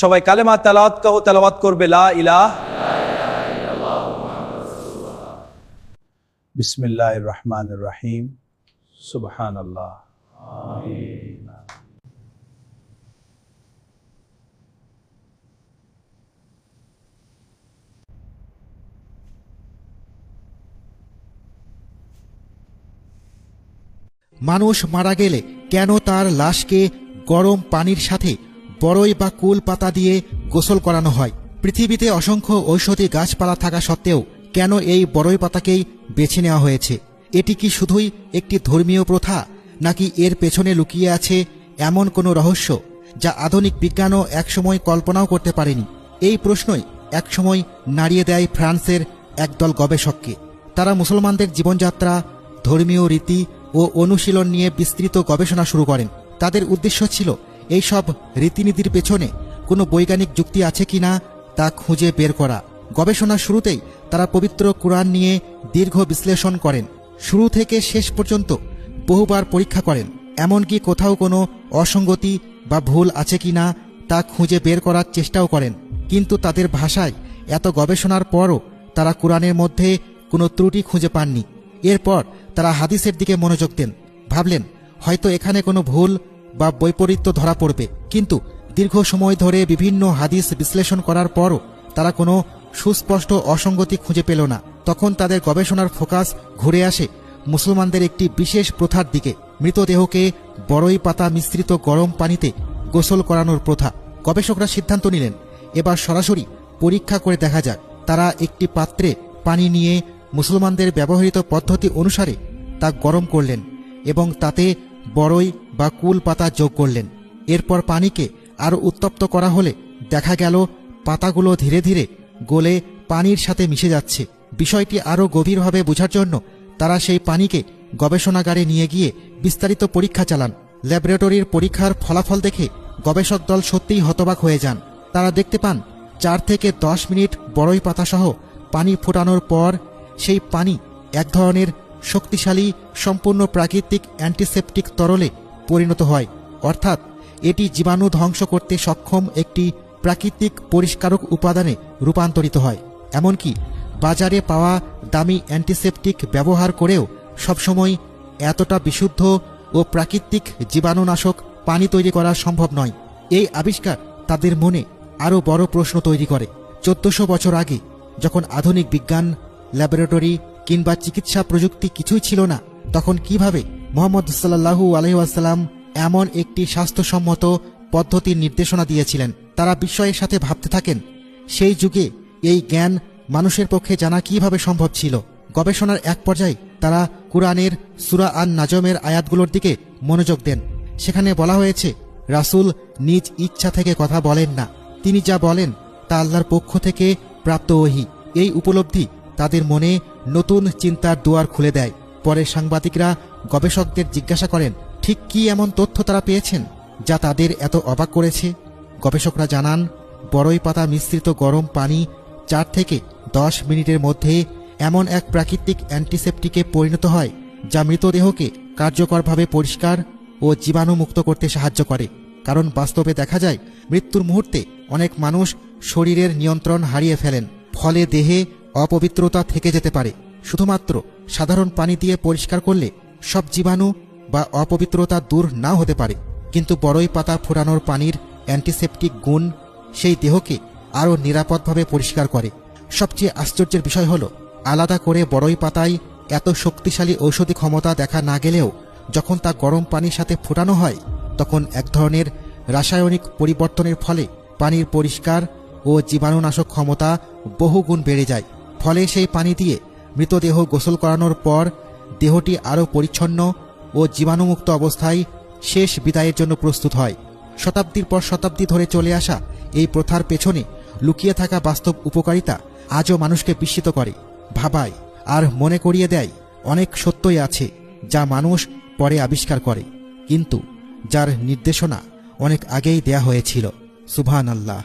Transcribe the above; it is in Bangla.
সবাই কালেমা তেলাওয়াত করবে লা ইলাহা বিসমিল্লাহির রহমানির রহিম সুবহানাল্লাহ আমিন। মানুষ মারা গেলে কেন তার লাশকে গরম পানির সাথে বড়ই বা কুল পাতা দিয়ে গোসল করানো হয়? পৃথিবীতে অসংখ্য ঔষধি গাছপালা থাকা সত্ত্বেও কেন এই বড়ই পাতাকেই বেছে নেওয়া হয়েছে? এটি কি শুধুই একটি ধর্মীয় প্রথা, নাকি এর পেছনে লুকিয়ে আছে এমন কোনো রহস্য যা আধুনিক বিজ্ঞানও একসময় কল্পনাও করতে পারেনি? এই প্রশ্নই একসময় নাড়িয়ে দেয় ফ্রান্সের একদল গবেষককে। তারা মুসলমানদের জীবনযাত্রা, ধর্মীয় রীতি ও অনুশীলন নিয়ে বিস্তৃত গবেষণা শুরু করেন। তাদের উদ্দেশ্য ছিল এই সব রীতিনীতির পেছনে কোনো বৈজ্ঞানিক যুক্তি আছে কিনা তা খুঁজে বের করা। গবেষণার শুরুতেই তারা পবিত্র কুরআন নিয়ে দীর্ঘ বিশ্লেষণ করেন। শুরু থেকে শেষ পর্যন্ত বহুবার পরীক্ষা করেন, এমনকি কোথাও কোনো অসঙ্গতি বা ভুল আছে কিনা তা খুঁজে বের করার চেষ্টাও করেন। কিন্তু তাদের ভাষায় এত গবেষণার পরও তারা কুরআনের মধ্যে কোনো ত্রুটি খুঁজে পাননি। এরপর তারা হাদিসের দিকে মনোযোগ দেন। ভাবলেন হয়তো এখানে কোনো ভুল বা বৈপরীত্য ধরা পড়বে। কিন্তু দীর্ঘ সময় ধরে বিভিন্ন হাদিস বিশ্লেষণ করার পরও তারা কোনো সুস্পষ্ট অসঙ্গতি খুঁজে পেল না। তখন তাদের গবেষণার ফোকাস ঘুরে আসে মুসলমানদের একটি বিশেষ প্রথার দিকে, মৃতদেহকে বড়ই পাতা মিশ্রিত গরম পানিতে গোসল করানোর প্রথা। গবেষকরা সিদ্ধান্ত নিলেন এবার সরাসরি পরীক্ষা করে দেখা যাক। তারা একটি পাত্রে পানি নিয়ে মুসলমানদের ব্যবহৃত পদ্ধতি অনুসারে তা গরম করলেন এবং তাতে বড়ই বা কুল পাতা যোগ করলেন। এরপর পানিকে আরও উত্তপ্ত করা হলে দেখা গেল পাতাগুলো ধীরে ধীরে গলে পানির সাথে মিশে যাচ্ছে। বিষয়টি আরও গভীরভাবে বোঝার জন্য তারা সেই পানিকে গবেষণাগারে নিয়ে গিয়ে বিস্তারিত পরীক্ষা চালান। ল্যাবরেটরির পরীক্ষার ফলাফল দেখে গবেষক দল সত্যিই হতবাক হয়ে যান। তারা দেখতে পান 4 থেকে 10 মিনিট বড়ই পাতাসহ পানি ফোটানোর পর সেই পানি এক ধরনের শক্তিশালী সম্পূর্ণ প্রাকৃতিক অ্যান্টিসেপটিক তরলে পরিণত হয়। অর্থাৎ এটি জীবাণু ধ্বংস করতে সক্ষম একটি প্রাকৃতিক পরিষ্কারক উপাদানে রূপান্তরিত হয়। এমনকি বাজারে পাওয়া দামি অ্যান্টিসেপটিক ব্যবহার করেও সবসময় এতটা বিশুদ্ধ ও প্রাকৃতিক জীবাণুনাশক পানি তৈরি করা সম্ভব নয়। এই আবিষ্কার তাদের মনে আরও বড় প্রশ্ন তৈরি করে। 1400 বছর আগে যখন আধুনিক বিজ্ঞান, ল্যাবরেটরি কিংবা চিকিৎসা প্রযুক্তি কিছুই ছিল না, তখন কিভাবে মুহাম্মদ সাল্লাল্লাহু আলাইহি ওয়াসাল্লাম এমন একটি স্বাস্থ্যসম্মত পদ্ধতির নির্দেশনা দিয়েছিলেন? তারা বিস্ময়ের সাথে ভাবতে থাকেন সেই যুগে এই জ্ঞান মানুষের পক্ষে জানা কিভাবে সম্ভব ছিল। গবেষণার এক পর্যায়ে তারা কুরআনের সূরা আন-নাজমের আয়াতগুলোর দিকে মনোযোগ দেন। সেখানে বলা হয়েছে রাসূল নিজ ইচ্ছা থেকে কথা বলেন না, তিনি যা বলেন তা আল্লাহর পক্ষ থেকে প্রাপ্ত ওহী। এই উপলব্ধি তাদের মনে নতুন চিন্তার দুয়ার খুলে দেয়। পরে সাংবাদিকরা গবেষকদের জিজ্ঞাসা করেন ঠিক কী এমন তথ্য তারা পেয়েছেন যা তাদের এত অবাক করেছে। গবেষকরা জানান বড়ই পাতা মিশ্রিত গরম পানি 4 থেকে 10 মিনিটের মধ্যে এমন এক প্রাকৃতিক অ্যান্টিসেপটিকে পরিণত হয় যা মৃতদেহকে কার্যকরভাবে পরিষ্কার ও জীবাণুমুক্ত করতে সাহায্য করে। কারণ বাস্তবে দেখা যায় মৃত্যুর মুহূর্তে অনেক মানুষ শরীরের নিয়ন্ত্রণ হারিয়ে ফেলেন, ফলে দেহে অপবিত্রতা থেকে যেতে পারে। শুধুমাত্র সাধারণ পানি দিয়ে পরিষ্কার করলে সব জীবাণু বা অপবিত্রতা দূর না হতে পারে, কিন্তু বড়ই পাতা ফোটানোর পানির অ্যান্টিসেপটিক গুণ সেই দেহকে আরও নিরাপদভাবে পরিষ্কার করে। সবচেয়ে আশ্চর্যের বিষয় হল আলাদা করে বড়ই পাতায় এত শক্তিশালী ঔষধি ক্ষমতা দেখা না গেলেও যখন তা গরম পানির সাথে ফোটানো হয় তখন এক ধরনের রাসায়নিক পরিবর্তনের ফলে পানির পরিষ্কার ও জীবাণুনাশক ক্ষমতা বহুগুণ বেড়ে যায়। ফলে সেই পানি দিয়ে মৃতদেহ গোসল করানোর পর দেহটি আরও পরিচ্ছন্ন ও জীবাণুমুক্ত অবস্থায় শেষ বিদায়ের জন্য প্রস্তুত হয়। শতাব্দীর পর শতাব্দী ধরে চলে আসা এই প্রথার পেছনে লুকিয়ে থাকা বাস্তব উপকারিতা আজও মানুষকে বিস্মিত করে, ভাবায় আর মনে করিয়ে দেয় অনেক সত্যই আছে যা মানুষ পরে আবিষ্কার করে, কিন্তু যার নির্দেশনা অনেক আগেই দেয়া হয়েছিল। সুবহানাল্লাহ।